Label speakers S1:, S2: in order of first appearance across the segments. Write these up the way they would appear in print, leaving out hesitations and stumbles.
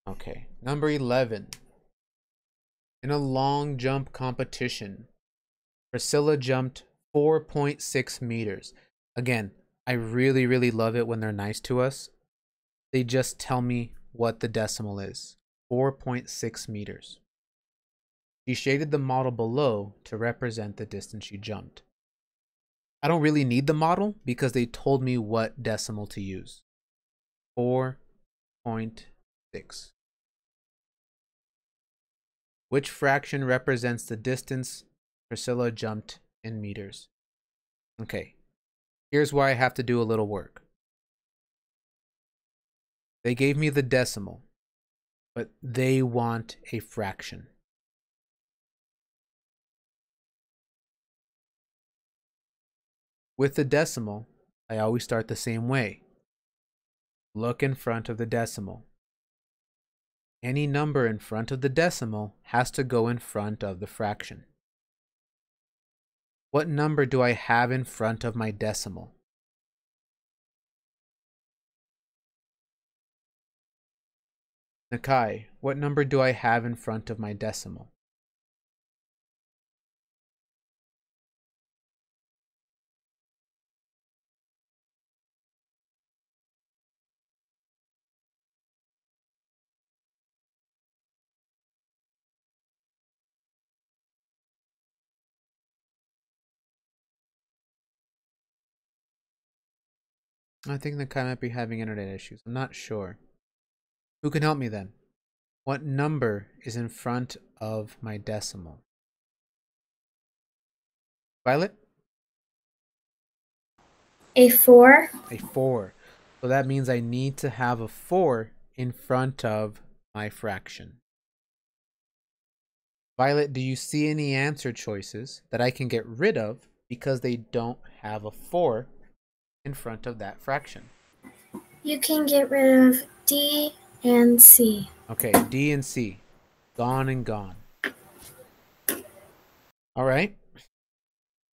S1: Okay, number 11. In a long jump competition, Priscilla jumped 4.6 meters. Again, I really, really love it when they're nice to us. They just tell me what the decimal is. 4.6 meters. She shaded the model below to represent the distance she jumped. I don't really need the model because they told me what decimal to use. 4.6. Which fraction represents the distance Priscilla jumped in meters? Okay, here's where I have to do a little work. They gave me the decimal, but they want a fraction. With the decimal, I always start the same way. Look in front of the decimal. Any number in front of the decimal has to go in front of the fraction. What number do I have in front of my decimal? Nakai, what number do I have in front of my decimal? I think Nakai might be having internet issues. I'm not sure. Who can help me then? What number is in front of my decimal? Violet?
S2: A 4.
S1: A 4. So that means I need to have a 4 in front of my fraction. Violet, do you see any answer choices that I can get rid of because they don't have a 4 in front of that fraction?
S2: You can get rid of D and C.
S1: Okay, D and C. Gone and gone. All right.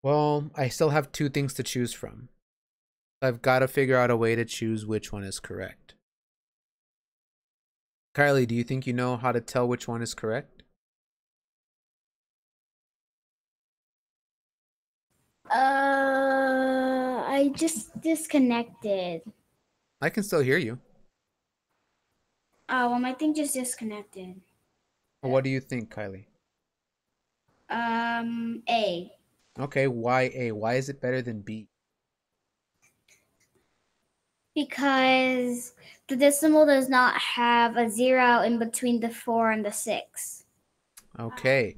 S1: Well, I still have two things to choose from. I've got to figure out a way to choose which one is correct. Kylie, do you think you know how to tell which one is correct?
S3: I just disconnected.
S1: I can still hear you.
S3: Oh, well, my thing just disconnected.
S1: Well, what do you think, Kylie?
S3: A.
S1: Okay, why A? Why is it better than B?
S3: Because the decimal does not have a 0 in between the 4 and the 6.
S1: Okay,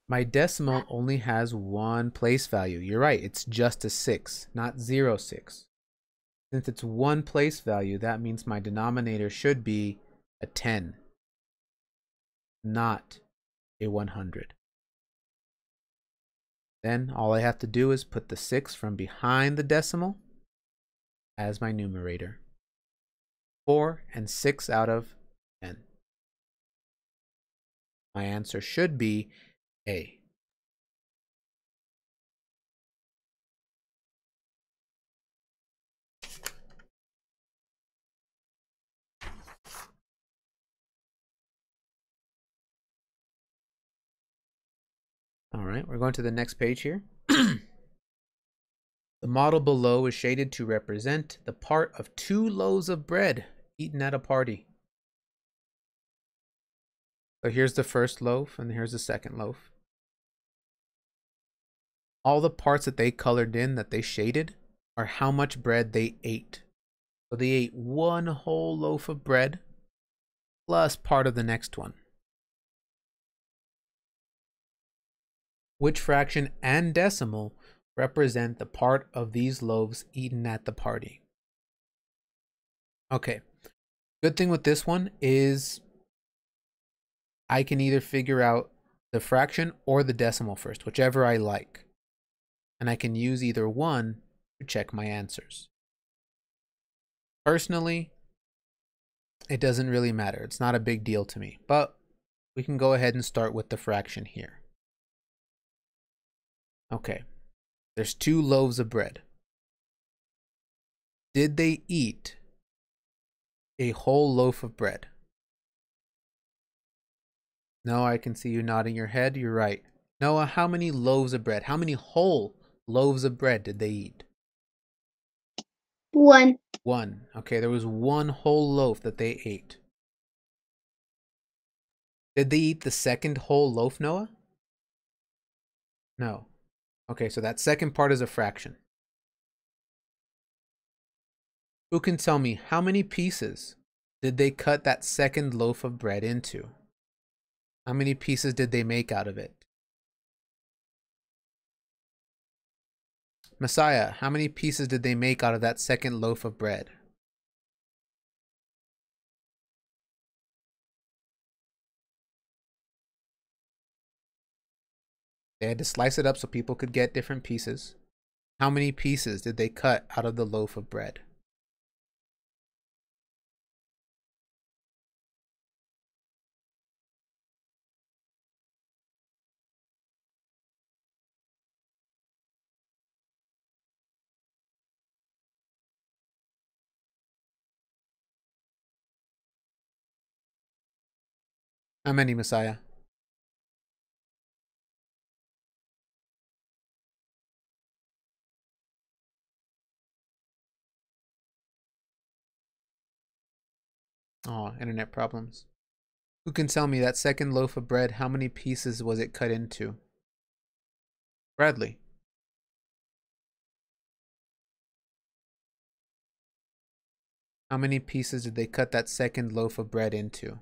S1: my decimal only has one place value. You're right, it's just a 6, not 0.6. Since it's one place value, that means my denominator should be a 10, not a 100. Then all I have to do is put the 6 from behind the decimal as my numerator. 4 and 6 out of 10. My answer should be A. All right, we're going to the next page here. The model below is shaded to represent the part of 2 loaves of bread eaten at a party. So here's the first loaf and here's the second loaf. All the parts that they colored in, that they shaded, are how much bread they ate. So they ate one whole loaf of bread plus part of the next one. Which fraction and decimal represent the part of these loaves eaten at the party? Okay, good thing with this one is I can either figure out the fraction or the decimal first, whichever I like. And I can use either one to check my answers. Personally, it doesn't really matter. It's not a big deal to me. But we can go ahead and start with the fraction here. Okay, there's 2 loaves of bread. Did they eat a whole loaf of bread? No, I can see you nodding your head. You're right. Noah, how many loaves of bread? How many whole loaves of bread did they eat?
S3: 1.
S1: One. Okay, there was one whole loaf that they ate. Did they eat the second whole loaf, Noah? No. Okay, so that second part is a fraction. Who can tell me how many pieces did they cut that second loaf of bread into? How many pieces did they make out of it? Messiah, how many pieces did they make out of that second loaf of bread? They had to slice it up so people could get different pieces. How many pieces did they cut out of the loaf of bread? How many, Messiah? Oh, internet problems. Who can tell me that second loaf of bread, how many pieces was it cut into? Bradley. How many pieces did they cut that second loaf of bread into?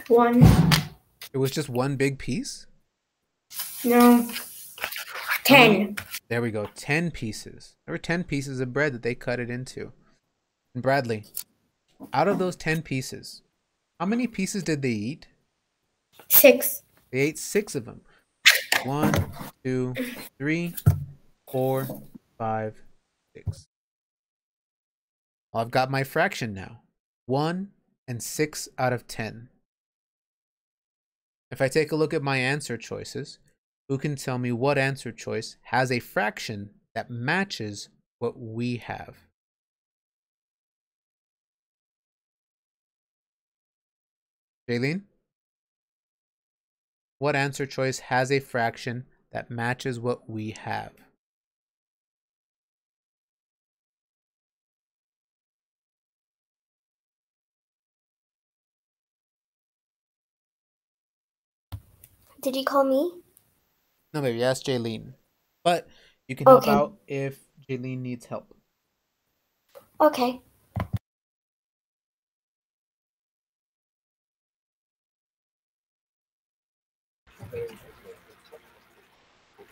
S2: One.
S1: It was just one big piece?
S2: No.
S1: How many?
S2: 10.
S1: There we go, 10 pieces. There were 10 pieces of bread that they cut it into. And Bradley, out of those 10 pieces, how many pieces did they eat?
S2: 6.
S1: They ate 6 of them. 1, 2, 3, 4, 5, 6. Well, I've got my fraction now. 1 and 6 out of 10. If I take a look at my answer choices, who can tell me what answer choice has a fraction that matches what we have? Jaylene? What answer choice has a fraction that matches what we have?
S2: Did you call me?
S1: No, baby, ask Jaylene. But you can help
S2: Okay.
S1: out if Jaylene needs help.
S2: Okay.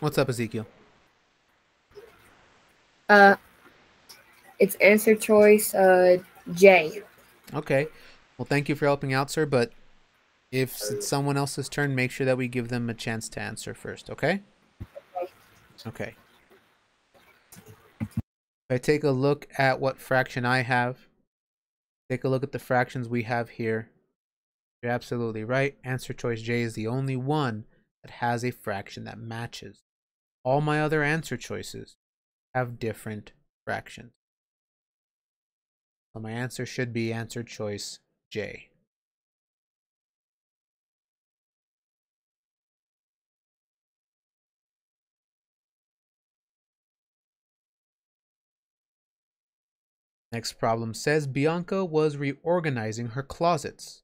S1: What's up, Ezekiel?
S4: It's answer choice J.
S1: Okay. Well, thank you for helping out, sir. But if it's someone else's turn, make sure that we give them a chance to answer first, okay? Okay. If I take a look at what fraction I have, take a look at the fractions we have here. You're absolutely right. Answer choice J is the only one that has a fraction that matches. All my other answer choices have different fractions. So my answer should be answer choice J. Next problem says Bianca was reorganizing her closets.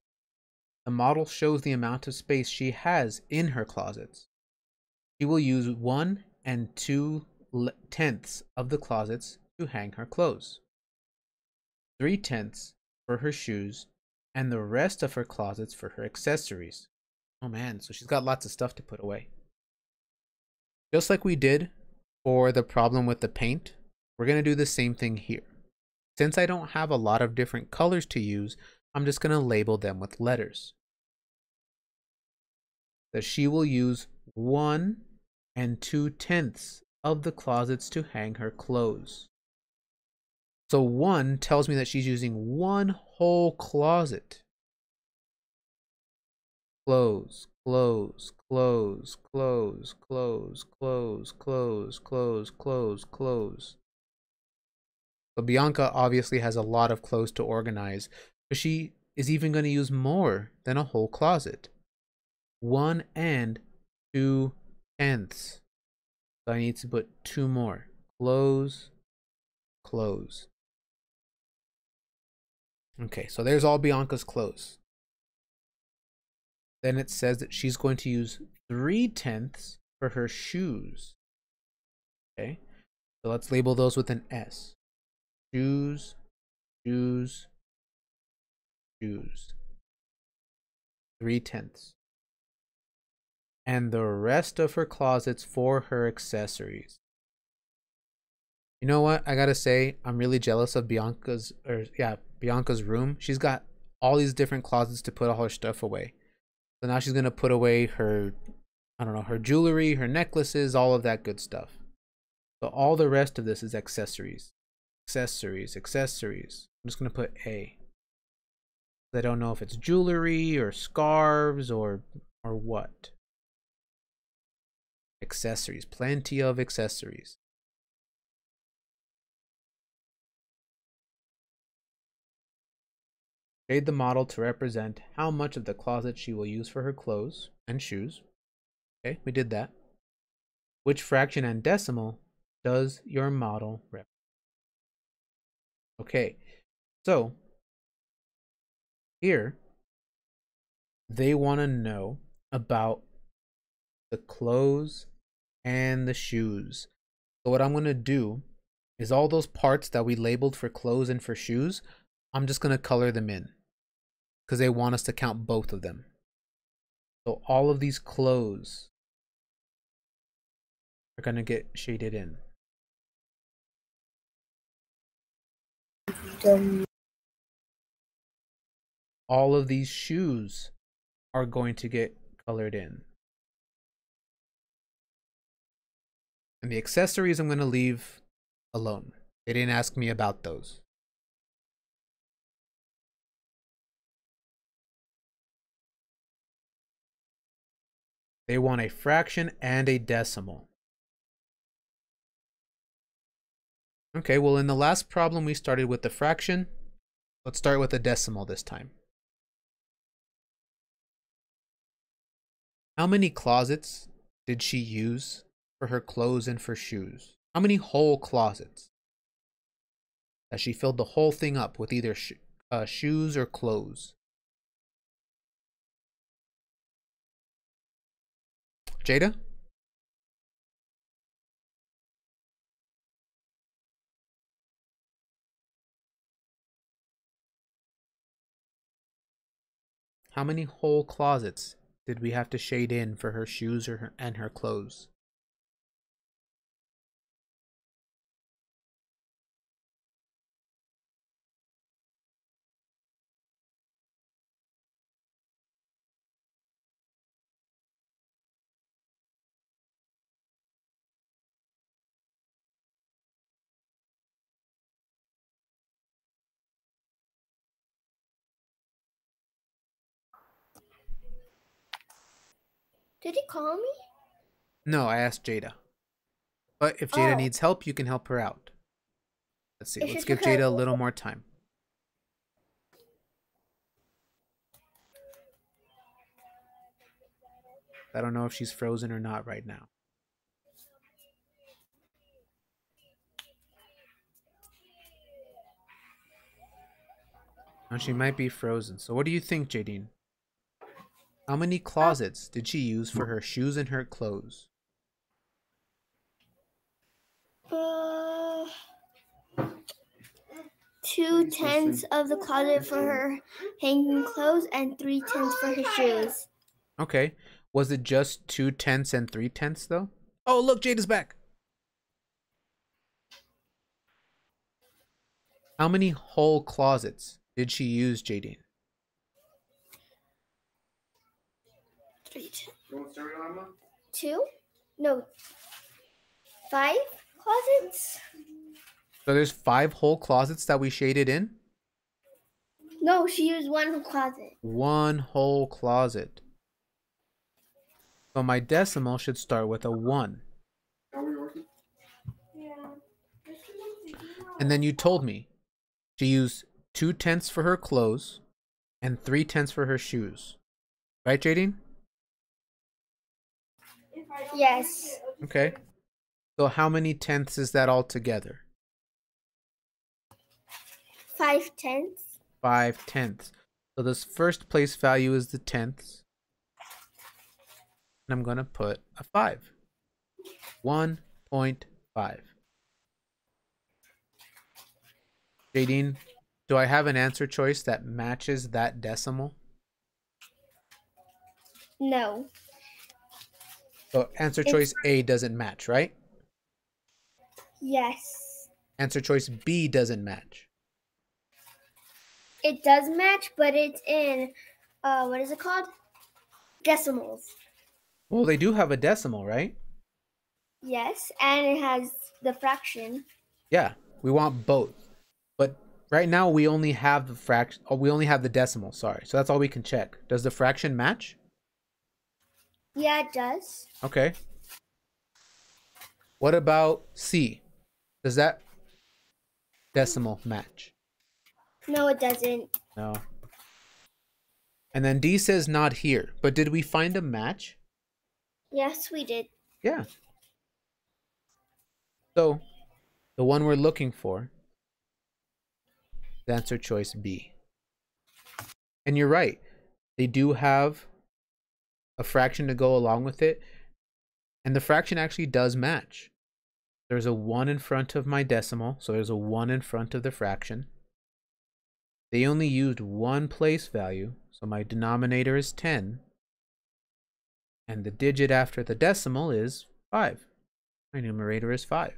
S1: The model shows the amount of space she has in her closets. She will use 1 and 2/10 of the closets to hang her clothes, 3/10 for her shoes, and the rest of her closets for her accessories. Oh man, so she's got lots of stuff to put away. Just like we did for the problem with the paint, we're going to do the same thing here. Since I don't have a lot of different colors to use, I'm just going to label them with letters. That she will use 1 and 2/10 of the closets to hang her clothes. So 1 tells me that she's using one whole closet. Close, close, close, close, close, close, close, close, close, close. So Bianca obviously has a lot of clothes to organize, but she is even going to use more than a whole closet. 1 and 2/10. So I need to put 2 more. Clothes, clothes. Okay, so there's all Bianca's clothes. Then it says that she's going to use 3/10 for her shoes. Okay, so let's label those with an S. Shoes, shoes, shoes. 3/10. And the rest of her closets for her accessories. You know what? I gotta say, I'm really jealous of Bianca's room. She's got all these different closets to put all her stuff away. So now she's gonna put away her, I don't know, her jewelry, her necklaces, all of that good stuff. So all the rest of this is accessories. Accessories, accessories. I'm just gonna put A. I don't know if it's jewelry or scarves or what. Accessories, plenty of accessories. Shade the model to represent how much of the closet she will use for her clothes and shoes. Okay, we did that. Which fraction and decimal does your model represent? Okay, so here they want to know about the clothes and the shoes. So what I'm going to do is all those parts that we labeled for clothes and for shoes, I'm just going to color them in because they want us to count both of them. So all of these clothes are going to get shaded in. All of these shoes are going to get colored in. And the accessories I'm going to leave alone. They didn't ask me about those. They want a fraction and a decimal. Okay, well in the last problem we started with the fraction. Let's start with a decimal this time. How many closets did she use for her clothes and for shoes? How many whole closets? That she filled the whole thing up with either shoes or clothes. Jada? How many whole closets did we have to shade in for her shoes and her clothes?
S5: Did he call me?
S1: No, I asked Jada. But if Jada needs help, you can help her out. Let's see. Let's give Jada a little more time. I don't know if she's frozen or not right now. No, she might be frozen. So what do you think, Jadine? How many closets did she use for her shoes and her clothes?
S5: 2/10 of the closet for her hanging clothes and 3/10 for her shoes.
S1: Okay. Was it just 2/10 and 3/10 though? Oh, look, Jada's back. How many whole closets did she use, Jadine?
S5: 2? No. 5 closets?
S1: So there's 5 whole closets that we shaded in?
S5: No, she used 1 closet.
S1: 1 whole closet. So my decimal should start with a 1. And And then you told me to use 2/10 for her clothes and 3/10 for her shoes. Right, Jadine?
S5: Yes.
S1: Okay. So how many tenths is that all together?
S5: 5/10.
S1: 5/10. So this first place value is the tenths. And I'm going to put a 5. 1.5. Jadine, do I have an answer choice that matches that decimal?
S5: No.
S1: So answer choice A doesn't match, right?
S5: Yes.
S1: Answer choice B doesn't match.
S5: It does match, but it's in, what is it called? Decimals.
S1: Well, they do have a decimal, right?
S5: Yes, and it has the fraction.
S1: Yeah, we want both. But right now we only have the fraction, or we only have the decimal, sorry. So that's all we can check. Does the fraction match?
S5: Yeah, it does.
S1: Okay. What about C? Does that decimal match?
S5: No, it doesn't.
S1: No. And then D says not here. But did we find a match?
S5: Yes, we did.
S1: Yeah. So the one we're looking for is answer choice B. And you're right. They do have a fraction to go along with it. And the fraction actually does match. There's a 1 in front of my decimal, so there's a 1 in front of the fraction. They only used one place value, so my denominator is 10. And the digit after the decimal is 5. My numerator is 5.